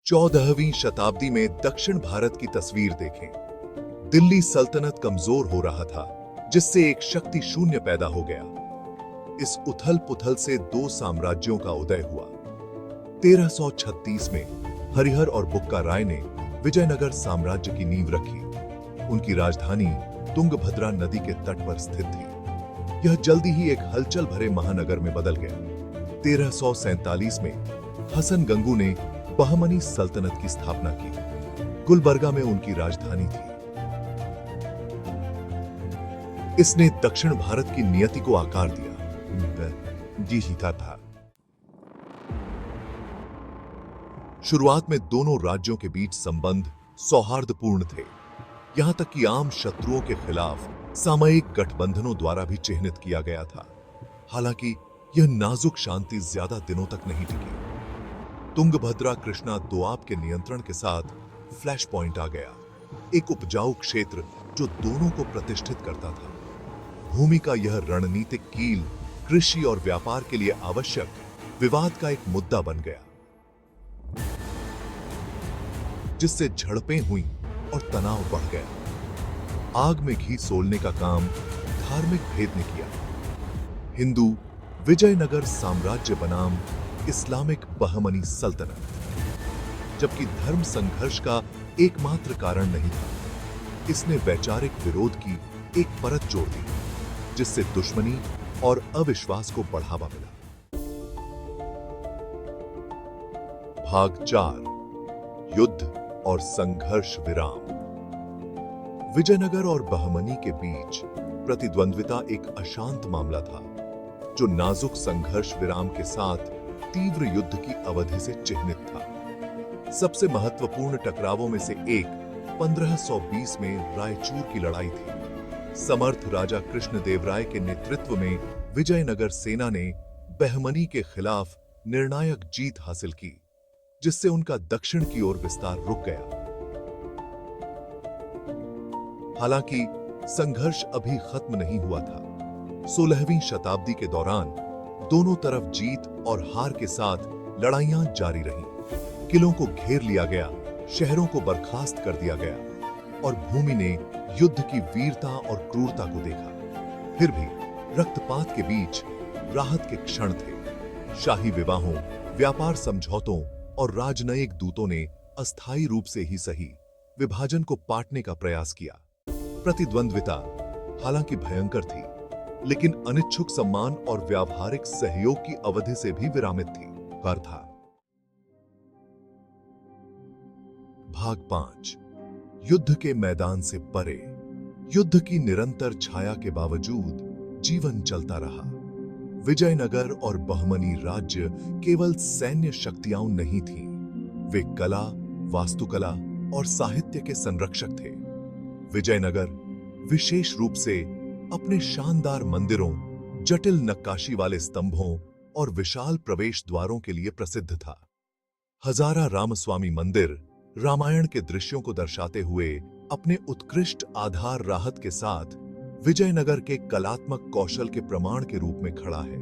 14वीं शताब्दी में दक्षिण भारत की तस्वीर देखें। दिल्ली सल्तनत कमजोर हो रहा था, जिससे एक शक्ति शून्य पैदा हो गया। इस उथल पुथल से दो साम्राज्यों का उदय हुआ। 1336 में हरिहर और बुक्का राय ने विजयनगर साम्राज्य की नींव रखी। उनकी राजधानी तुंगभद्रा नदी के तट पर स्थित थी। यह जल्दी ही एक हलचल भरे महानगर में बदल गया। 1347 में हसन गंगू ने बहमनी सल्तनत की स्थापना की। गुलबर्गा में उनकी राजधानी थी। इसने दक्षिण भारत की नियति को आकार दिया। जीता था। शुरुआत में दोनों राज्यों के बीच संबंध सौहार्दपूर्ण थे, यहां तक कि आम शत्रुओं के खिलाफ सामयिक गठबंधनों द्वारा भी चिह्नित किया गया था। हालांकि यह नाजुक शांति ज्यादा दिनों तक नहीं टिकी। तुंगभद्रा कृष्णा दोआब के नियंत्रण के साथ फ्लैश पॉइंट आ गया, एक उपजाऊ क्षेत्र जो दोनों को प्रतिष्ठित करता था। भूमि का यह रणनीतिक कील कृषि और व्यापार के लिए आवश्यक विवाद का एक मुद्दा बन गया, जिससे झड़पें हुई और तनाव बढ़ गया। आग में घी सोलने का काम धार्मिक भेद ने किया। हिंदू विजयनगर साम्राज्य बनाम इस्लामिक बहमनी सल्तनत, जबकि धर्म संघर्ष का एकमात्र कारण नहीं था। इसने वैचारिक विरोध की एक परत जोड़ दी, जिससे दुश्मनी और अविश्वास को बढ़ावा मिला। भाग 4, युद्ध और संघर्ष विराम। विजयनगर और बहमनी के बीच प्रतिद्वंद्विता एक अशांत मामला था, जो नाजुक संघर्ष विराम के साथ तीव्र युद्ध की अवधि से चिह्नित था। सबसे महत्वपूर्ण टकरावों में से एक 1520 में रायचूर की लड़ाई थी। समर्थ राजा कृष्णदेवराय के नेतृत्व में विजयनगर सेना ने बहमनी के खिलाफ निर्णायक जीत हासिल की, जिससे उनका दक्षिण की ओर विस्तार रुक गया। हालांकि संघर्ष अभी खत्म नहीं हुआ था। 16वीं शताब्दी के दौरान दोनों तरफ जीत और हार के साथ लड़ाइयां जारी रहीं। किलों को घेर लिया गया, शहरों को बर्खास्त कर दिया गया, और भूमि ने युद्ध की वीरता और क्रूरता को देखा। फिर भी रक्तपात के बीच राहत के क्षण थे। शाही विवाहों, व्यापार समझौतों और राजनयिक दूतों ने अस्थायी रूप से ही सही विभाजन को पाटने का प्रयास किया। प्रतिद्वंद्विता हालांकि भयंकर थी, लेकिन अनिच्छुक सम्मान और व्यावहारिक सहयोग की अवधि से भी विरामित थी। कर था। भाग 5, युद्ध के मैदान से परे। युद्ध की निरंतर छाया के बावजूद जीवन चलता रहा। विजयनगर और बहमनी राज्य केवल सैन्य शक्तियां नहीं थीं, वे कला, वास्तुकला और साहित्य के संरक्षक थे। विजयनगर विशेष रूप से अपने शानदार मंदिरों, जटिल नक्काशी वाले स्तंभों और विशाल प्रवेश द्वारों के लिए प्रसिद्ध था। हजारा रामस्वामी मंदिर रामायण के दृश्यों को दर्शाते हुए अपने उत्कृष्ट आधार राहत के साथ विजयनगर के कलात्मक कौशल के प्रमाण के रूप में खड़ा है।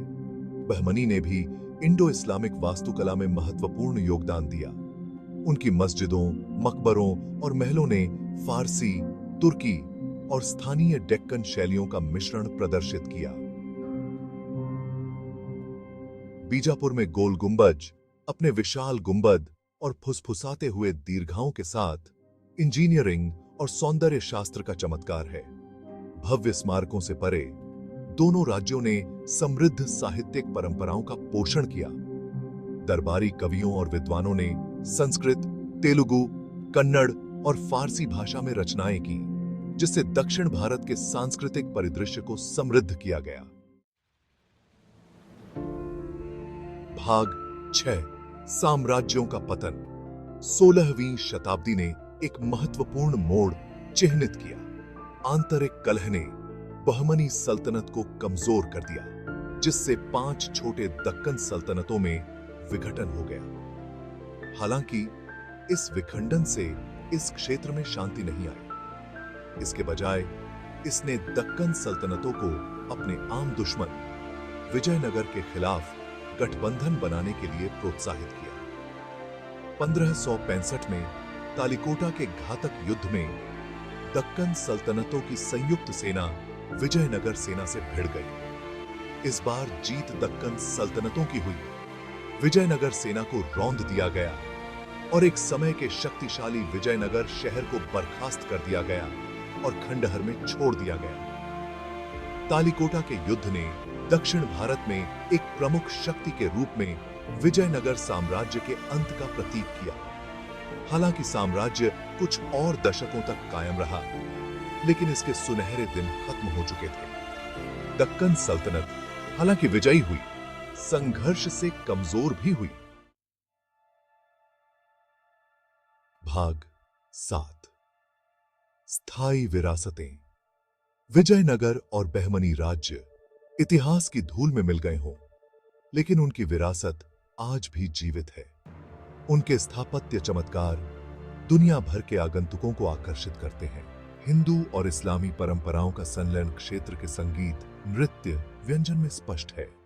बहमनी ने भी इंडो इस्लामिक वास्तुकला में महत्वपूर्ण योगदान दिया। उनकी मस्जिदों, मकबरों और महलों ने फारसी, तुर्की और स्थानीय डेक्कन शैलियों का मिश्रण प्रदर्शित किया। बीजापुर में गोल गुंबज अपने विशाल गुंबद और फुसफुसाते हुए दीर्घाओं के साथ इंजीनियरिंग और सौंदर्य शास्त्र का चमत्कार है। भव्य स्मारकों से परे दोनों राज्यों ने समृद्ध साहित्यिक परंपराओं का पोषण किया। दरबारी कवियों और विद्वानों ने संस्कृत, तेलुगु, कन्नड़ और फारसी भाषा में रचनाएं की, जिससे दक्षिण भारत के सांस्कृतिक परिदृश्य को समृद्ध किया गया। भाग 6, साम्राज्यों का पतन। 16वीं शताब्दी ने एक महत्वपूर्ण मोड़ चिह्नित किया। आंतरिक कलह ने बहमनी सल्तनत को कमजोर कर दिया, जिससे 5 छोटे दक्कन सल्तनतों में विघटन हो गया। हालांकि इस विखंडन से इस क्षेत्र में शांति नहीं आई। इसके बजाय इसने दक्कन सल्तनतों को अपने आम दुश्मन विजयनगर के खिलाफ गठबंधन बनाने के लिए प्रोत्साहित किया। 1565 में तालिकोटा के घातक युद्ध में दक्कन सल्तनतों की संयुक्त सेना विजयनगर सेना से भिड़ गई। इस बार जीत दक्कन सल्तनतों की हुई। विजयनगर सेना को रौंद दिया गया और एक समय के शक्तिशाली विजयनगर शहर को बर्खास्त कर दिया गया और खंडहर में छोड़ दिया गया। तालिकोटा के युद्ध ने दक्षिण भारत में एक प्रमुख शक्ति के रूप में विजयनगर साम्राज्य के अंत का प्रतीक किया। हालांकि साम्राज्य कुछ और दशकों तक कायम रहा, लेकिन इसके सुनहरे दिन खत्म हो चुके थे। दक्कन सल्तनत हालांकि विजयी हुई, संघर्ष से कमजोर भी हुई। भाग 7। स्थायी विरासतें। विजयनगर और बहमनी राज्य इतिहास की धूल में मिल गए हों, लेकिन उनकी विरासत आज भी जीवित है। उनके स्थापत्य चमत्कार दुनिया भर के आगंतुकों को आकर्षित करते हैं। हिंदू और इस्लामी परंपराओं का संलयन क्षेत्र के संगीत, नृत्य, व्यंजन में स्पष्ट है।